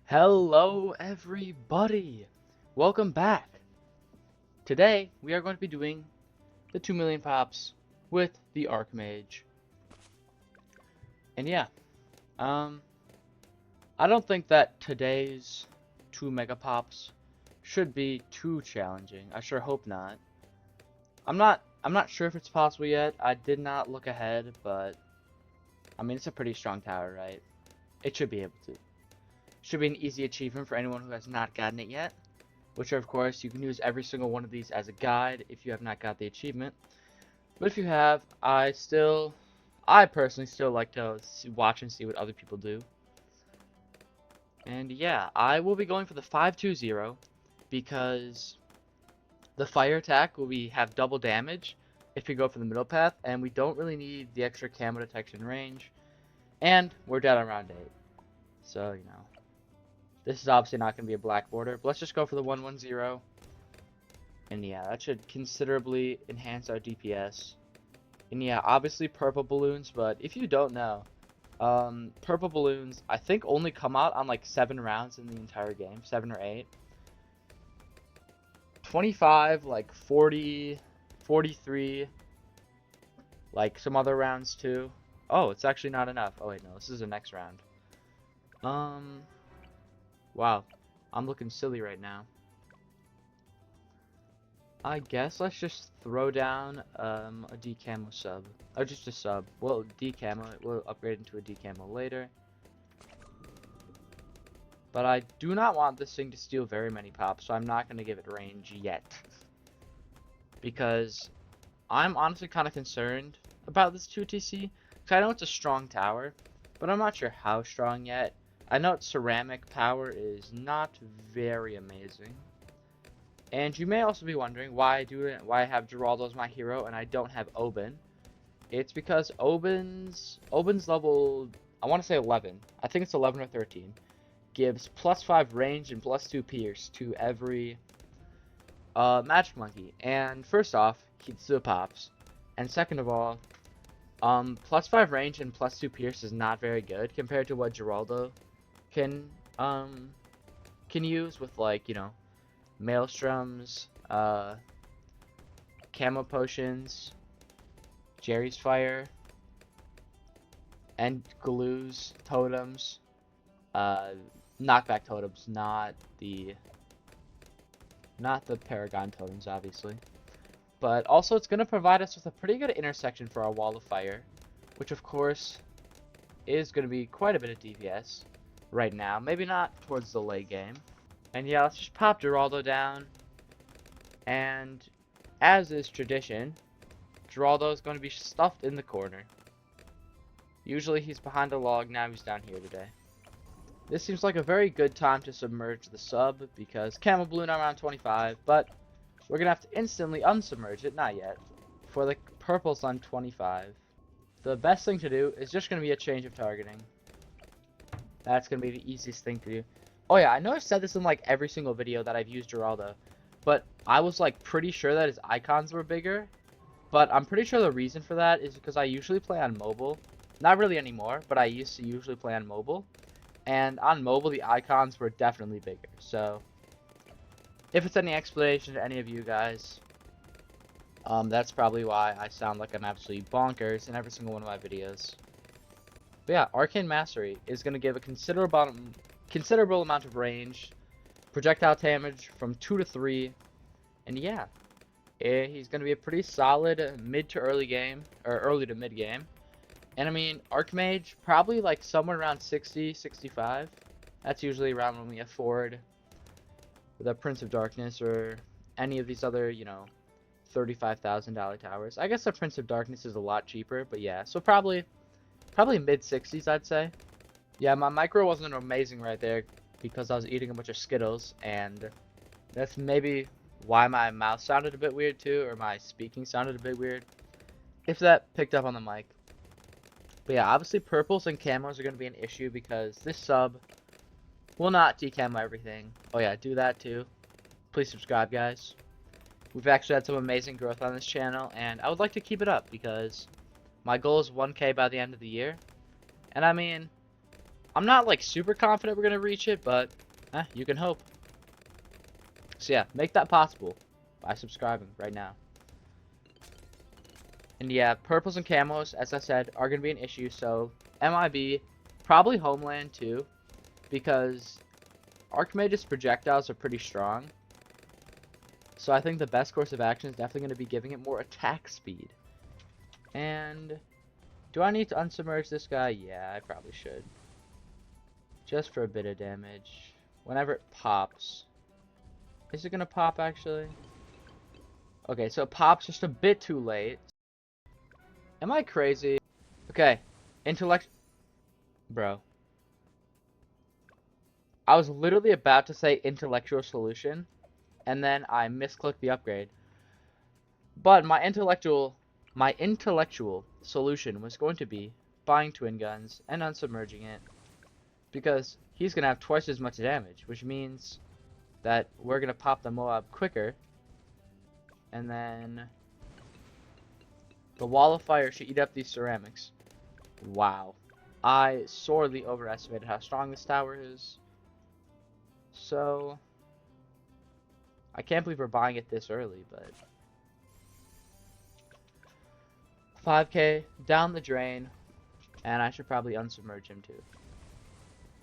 Hello everybody! Welcome back! Today we are going to be doing the 2 million pops with the Archmage. And yeah, um, I don't think that today's 2 mega pops should be too challenging. I sure hope not. I'm not sure if it's possible yet. I did not look ahead, but I mean it's a pretty strong tower, right? It should be able to. Should be an easy achievement for anyone who has not gotten it yet. Which of course you can use every single one of these as a guide if you have not got the achievement. But if you have, I personally still like to watch and see what other people do. And yeah, I will be going for the 520 because the fire attack will have double damage if you go for the middle path, and we don't really need the extra camo detection range. And we're dead on round 8. So, you know, this is obviously not going to be a black border, but let's just go for the 110. And yeah, that should considerably enhance our DPS. And yeah, obviously purple balloons, but if you don't know, purple balloons, I think only come out on like 7 rounds in the entire game, 7 or 8. 25, like 40, 43, like some other rounds too. Oh, it's actually not enough. Oh wait, no, this is the next round. Wow, I'm looking silly right now. I guess let's just throw down a decamo sub. Or just a sub. We'll decamo it. We'll upgrade into a decamo later. But I do not want this thing to steal very many pops, so I'm not going to give it range yet. Because I'm honestly kind of concerned about this 2TC. Because I know it's a strong tower, but I'm not sure how strong yet. I know its ceramic power is not very amazing. And you may also be wondering why I have Geraldo as my hero and I don't have Oben. It's because Oben's level, I want to say 11. I think it's 11 or 13. Gives +5 range and +2 pierce to every magic monkey. And first off, he still pops. And second of all, +5 range and +2 pierce is not very good compared to what Geraldo can use with, like, you know, Maelstroms, Camo Potions, Jerry's Fire, and Glues, Totems, Knockback Totems, not the Paragon Totems, obviously. But also it's going to provide us with a pretty good intersection for our Wall of Fire, which of course is going to be quite a bit of DPS right now, maybe not towards the late game. And yeah, let's just pop Geraldo down. And as is tradition, Geraldo is going to be stuffed in the corner. Usually he's behind a log, now he's down here today. This seems like a very good time to submerge the sub, because Camo Balloon around 25, but we're going to have to instantly unsubmerge it, not yet, for the purple's on 25. The best thing to do is just going to be a change of targeting. That's going to be the easiest thing to do. Oh yeah, I know I've said this in like every single video that I've used Geraldo, but I was like pretty sure that his icons were bigger, but I'm pretty sure the reason for that is because I usually play on mobile. Not really anymore, but I used to usually play on mobile, and on mobile the icons were definitely bigger. So if it's any explanation to any of you guys, that's probably why I sound like I'm absolutely bonkers in every single one of my videos. But yeah, Arcane Mastery is going to give a considerable amount of range, projectile damage from 2 to 3, and yeah, he's going to be a pretty solid mid to early game, or early to mid game. And I mean, Archmage, probably like somewhere around 60, 65. That's usually around when we afford the Prince of Darkness or any of these other, you know, $35,000 towers. I guess the Prince of Darkness is a lot cheaper, but yeah, so probably mid 60s, I'd say. Yeah, my micro wasn't amazing right there because I was eating a bunch of Skittles, and that's maybe why my mouth sounded a bit weird too, or my speaking sounded a bit weird, if that picked up on the mic. But yeah, obviously purples and camos are going to be an issue because this sub will not decamo everything. Oh yeah, do that too. Please subscribe, guys. We've actually had some amazing growth on this channel, and I would like to keep it up because my goal is 1K by the end of the year. And I mean, I'm not like super confident we're gonna reach it, but you can hope. So yeah, make that possible by subscribing right now. And yeah, purples and camos, as I said, are gonna be an issue. So MIB, probably Homeland too, because Archmage's projectiles are pretty strong. So I think the best course of action is definitely going to be giving it more attack speed. And do I need to unsubmerge this guy? Yeah, I probably should. Just for a bit of damage. Whenever it pops. Is it going to pop actually? Okay, so it pops just a bit too late. Am I crazy? Okay, intellect... Bro. I was literally about to say intellectual solution, and then I misclicked the upgrade. But my intellectual solution was going to be buying twin guns and unsubmerging it, because he's going to have twice as much damage, which means that we're going to pop the Moab quicker, and then the wall of fire should eat up these ceramics. Wow. I sorely overestimated how strong this tower is. So, I can't believe we're buying it this early, but 5k down the drain, and I should probably unsubmerge him too.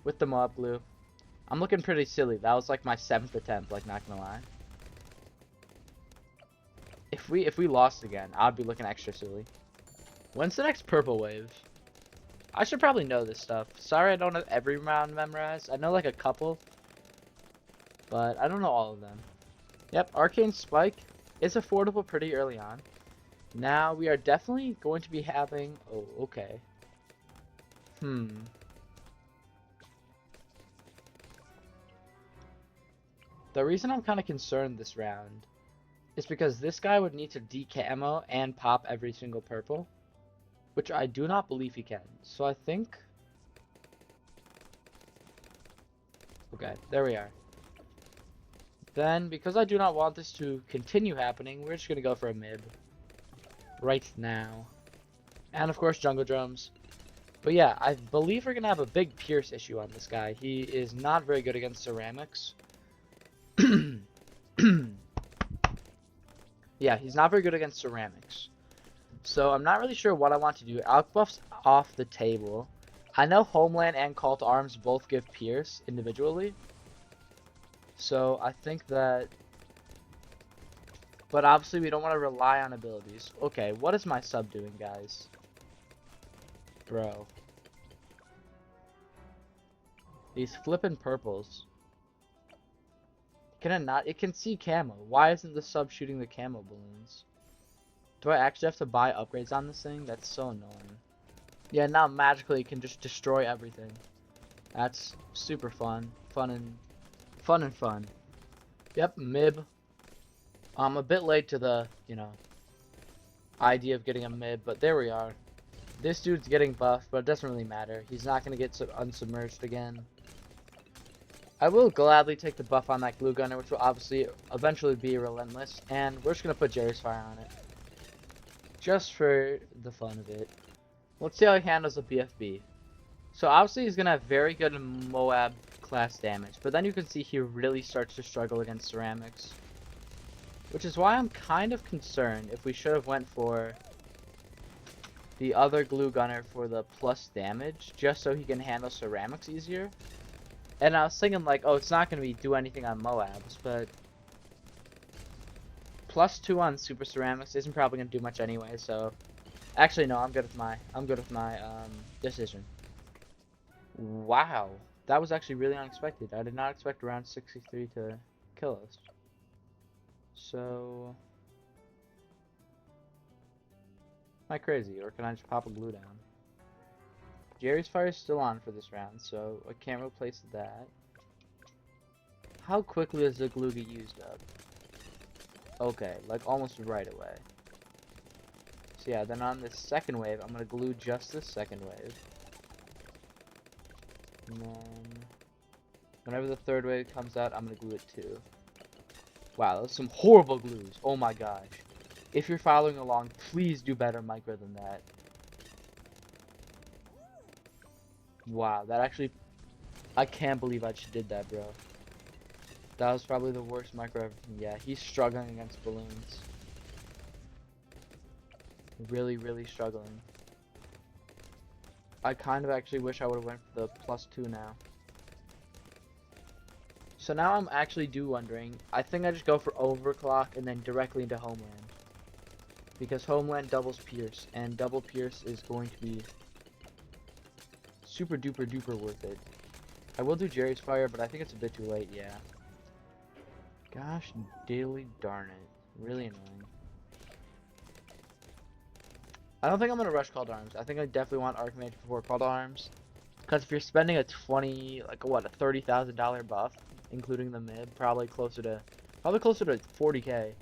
With the Moab glue. I'm looking pretty silly. That was like my 7th attempt, like not gonna lie. If we lost again, I'd be looking extra silly. When's the next purple wave? I should probably know this stuff. Sorry I don't have every round memorized. I know like a couple, but I don't know all of them. Yep, Arcane Spike is affordable pretty early on. Now we are definitely going to be having... Oh, okay. The reason I'm kind of concerned this round is because this guy would need to decamo and pop every single purple, which I do not believe he can. So I think... Okay, there we are. Then, because I do not want this to continue happening, we're just going to go for a mid right now. And of course, jungle drums. But yeah, I believe we're going to have a big pierce issue on this guy. He is not very good against ceramics. Yeah, he's not very good against ceramics. So I'm not really sure what I want to do. Alch buff's off the table. I know Homeland and Call to Arms both give pierce individually. So I think that... But obviously we don't want to rely on abilities. Okay, what is my sub doing, guys? Bro. These flippin' purples. Can it not? It can see camo. Why isn't the sub shooting the camo balloons? Do I actually have to buy upgrades on this thing? That's so annoying. Yeah, now magically it can just destroy everything. That's super fun. Fun. Yep, Mib. I'm a bit late to the, idea of getting a Mib, but there we are. This dude's getting buffed, but it doesn't really matter. He's not going to get unsubmerged again. I will gladly take the buff on that glue gunner, which will obviously eventually be relentless, and we're just going to put Jerry's Fire on it. Just for the fun of it. Let's see how he handles the BFB. So obviously he's going to have very good Moab class damage, but then you can see he really starts to struggle against ceramics. Which is why I'm kind of concerned if we should have went for the other glue gunner for the plus damage, just so he can handle ceramics easier. And I was thinking like, oh, it's not going to do anything on Moabs, but +2 on super ceramics isn't probably going to do much anyway, so actually no, I'm good with my decision. Wow, that was actually really unexpected. I did not expect around 63 to kill us. So, am I crazy, or can I just pop a glue down? Jerry's Fire is still on for this round, so I can't replace that. How quickly does the glue get used up? Okay, like almost right away. So yeah, then on this second wave, I'm gonna glue just this second wave. And then, whenever the third wave comes out, I'm gonna glue it too. Wow, those are some horrible glues. Oh my gosh. If you're following along, please do better micro than that. Wow, that actually I can't believe I just did that, bro. That was probably the worst micro ever. Yeah, he's struggling against balloons. Really, really struggling. I kind of actually wish I would have went for the +2 now. So now I'm actually wondering, I think I just go for overclock and then directly into Homeland. Because Homeland doubles Pierce, and double Pierce is going to be super duper duper worth it. I will do Jerry's Fire, but I think it's a bit too late, yeah. Gosh diddly darn it. Really annoying. I don't think I'm gonna rush Call to Arms. I think I definitely want Archmage before Call to Arms. Because if you're spending a a $30,000 buff, including the mid, probably closer to 40k,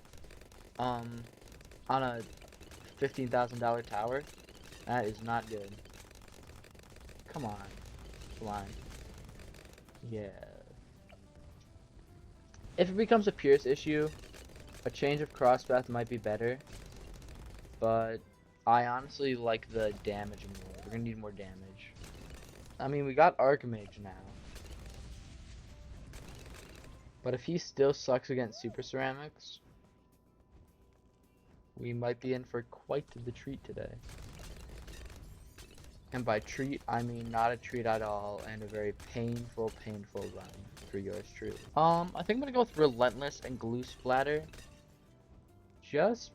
on a $15,000 tower, that is not good. Come on, blind. Yeah. If it becomes a Pierce issue, a change of crosspath might be better, but I honestly like the damage more. We're gonna need more damage. I mean, we got Archmage now. But if he still sucks against Super Ceramics, we might be in for quite the treat today. And by treat, I mean not a treat at all, and a very painful, painful run for yours truly. I think I'm gonna go with Relentless and Glue Splatter. Just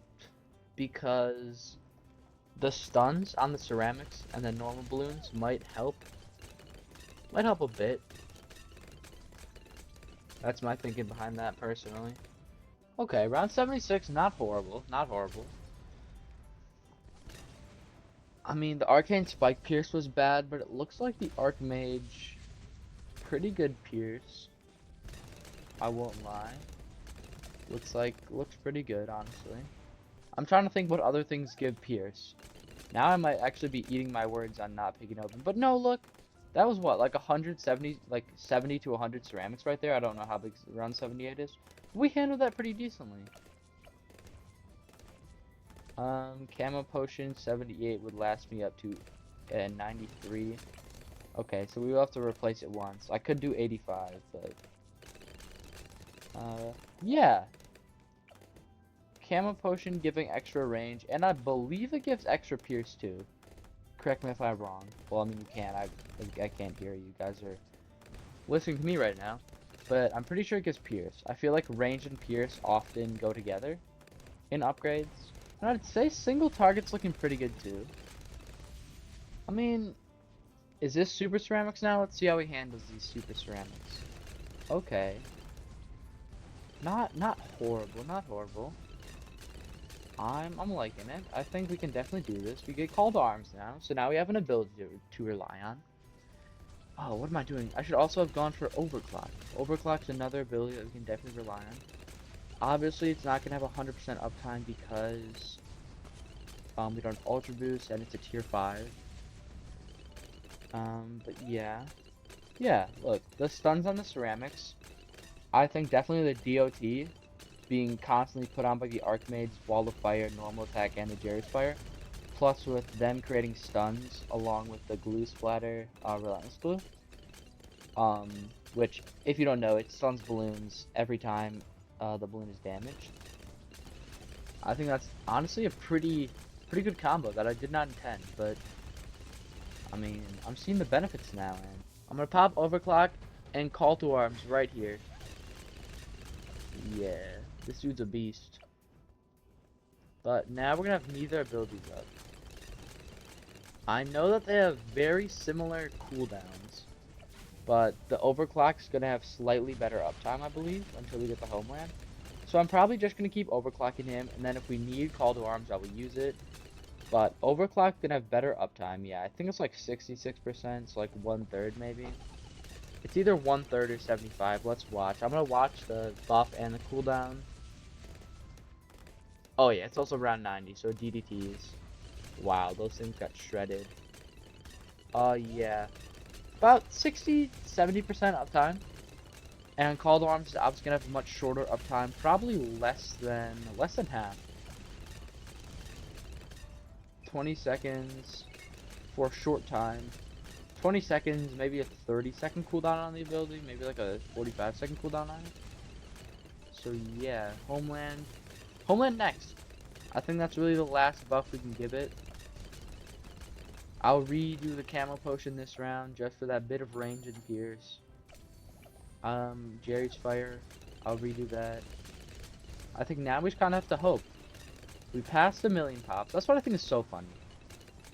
because the stuns on the ceramics and the normal balloons might help. Might help a bit. That's my thinking behind that, personally. Okay, round 76, not horrible, not horrible. I mean, the Arcane Spike Pierce was bad, but it looks like the Archmage, pretty good Pierce. I won't lie. Looks pretty good, honestly. I'm trying to think what other things give Pierce. Now I might actually be eating my words on not picking open. But no, look. That was what, like 170, like 70 to 100 ceramics right there. I don't know how big round 78 is. We handled that pretty decently. Camo Potion 78 would last me up to 93. Okay, so we will have to replace it once. I could do 85, but yeah. Camo Potion giving extra range, and I believe it gives extra Pierce too. Correct me if I'm wrong. Well, I mean, you can't. I can't hear you. You guys are listening to me right now. But I'm pretty sure it gives Pierce. I feel like range and Pierce often go together in upgrades. And I'd say single target's looking pretty good too. I mean, is this Super Ceramics now? Let's see how he handles these Super Ceramics. Okay. Not horrible, not horrible. I'm liking it. I think we can definitely do this. We get Call to Arms now, so now we have an ability to rely on. Oh, what am I doing? I should also have gone for Overclock. Overclock's another ability that we can definitely rely on. Obviously, it's not going to have 100% uptime because we don't have Ultra Boost and it's a tier 5. But yeah. Yeah, look, the stuns on the ceramics, I think definitely the DOT being constantly put on by the Archmage, Wall of Fire, Normal Attack, and the Jerry's Fire, plus with them creating stuns along with the Glue Splatter, Relentless Glue, which, if you don't know, it stuns balloons every time the balloon is damaged. I think that's honestly a pretty good combo that I did not intend, but I mean, I'm seeing the benefits now, and I'm gonna pop Overclock and Call to Arms right here. Yeah. This dude's a beast. But now we're gonna have neither abilities up. I know that they have very similar cooldowns, but the Overclock's gonna have slightly better uptime, I believe, until we get the Homeland. So I'm probably just gonna keep overclocking him, and then if we need Call to Arms, I will use it. But Overclock gonna have better uptime, yeah. I think it's like 66%, so like 1/3 maybe. It's either 1/3 or 75. Let's watch. I'm gonna watch the buff and the cooldown. Oh yeah, it's also around 90, so DDTs. Wow, those things got shredded. Yeah. About 60-70% uptime. And Call to Arms is obviously gonna have a much shorter uptime, probably less than half. 20 seconds for a short time. 20 seconds, maybe a 30-second cooldown on the ability, maybe like a 45-second cooldown on it. So yeah, Homeland. Homeland next. I think that's really the last buff we can give it. I'll redo the camo potion this round just for that bit of range and pierce. Jerry's fire. I'll redo that. I think now we just kind of have to hope. We passed 1,000,000 pops. That's what I think is so funny.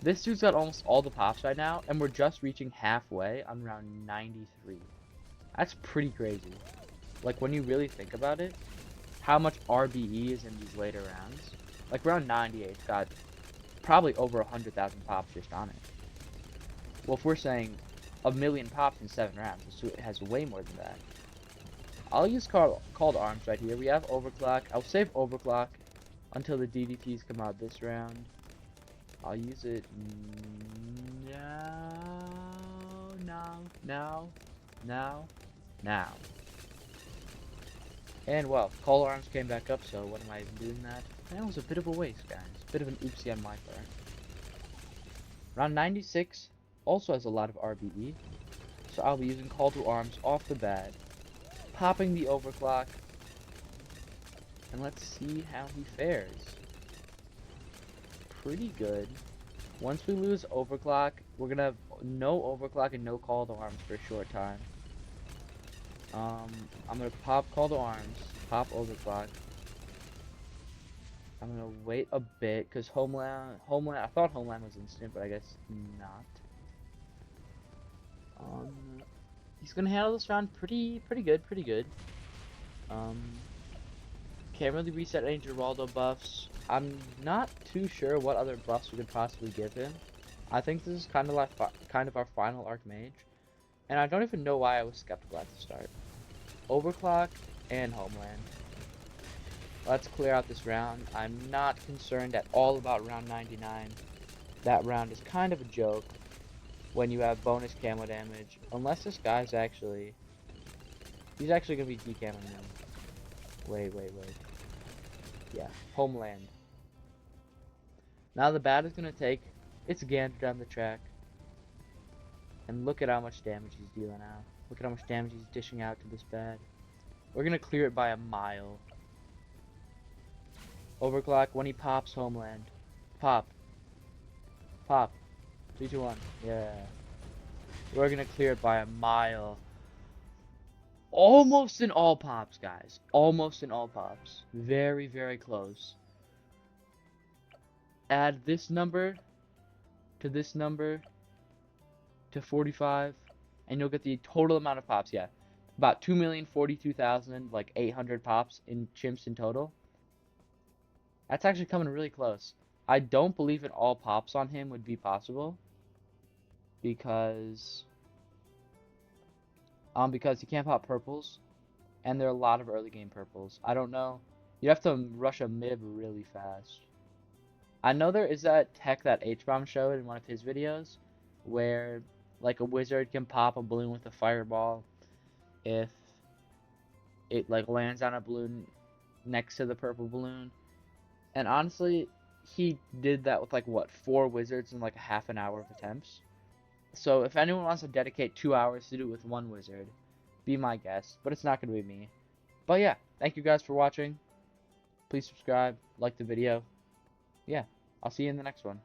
This dude's got almost all the pops right now, and we're just reaching halfway on round 93. That's pretty crazy. Like, when you really think about it, how much RBE is in these later rounds. Like, round 98's got probably over 100,000 pops just on it. Well, if we're saying 1,000,000 pops in 7 rounds, so it has way more than that. I'll use called arms right here. We have overclock. I'll save overclock until the DDTs come out this round. I'll use it now. And well, call arms came back up, so what am I even doing that? That was a bit of a waste, guys. Bit of an oopsie on my part. Round 96 also has a lot of RBE, so I'll be using call to arms off the bat, popping the overclock, and let's see how he fares. Pretty good. Once we lose overclock, we're gonna have no overclock and no call to arms for a short time. I'm gonna pop call to arms, pop overclock. I'm gonna wait a bit because Homeland. I thought Homeland was instant, but I guess not. He's gonna handle this round pretty good. Can't really reset any Geraldo buffs. I'm not too sure what other buffs we could possibly give him. I think this is kind of our final Archmage, and I don't even know why I was skeptical at the start. Overclock and Homeland. Let's clear out this round. I'm not concerned at all about round 99. That round is kind of a joke when you have bonus camo damage, unless this guy's he's actually gonna be decamming him. Wait. Yeah, Homeland. Now the bat is gonna take its gander down the track. And look at how much damage he's dealing out. Look at how much damage he's dishing out to this bat. We're gonna clear it by a mile. Overclock when he pops Homeland. Pop. 3, 2, 1. Yeah. We're gonna clear it by a mile. Almost in all pops, guys. Almost in all pops. Very, very close. Add this number to this number to 45, and you'll get the total amount of pops. Yeah, about 2,042,800 pops in chimps in total. That's actually coming really close. I don't believe in all pops on him would be possible because he can't pop purples, and there are a lot of early game purples. I don't know. You have to rush a mid really fast. I know there is that tech that H-Bomb showed in one of his videos, where like a wizard can pop a balloon with a fireball if it like lands on a balloon next to the purple balloon. And honestly, he did that with like what, 4 wizards in like a half an hour of attempts. So if anyone wants to dedicate 2 hours to do it with 1 wizard, be my guest. But it's not going to be me. But yeah, thank you guys for watching. Please subscribe, like the video. Yeah, I'll see you in the next one.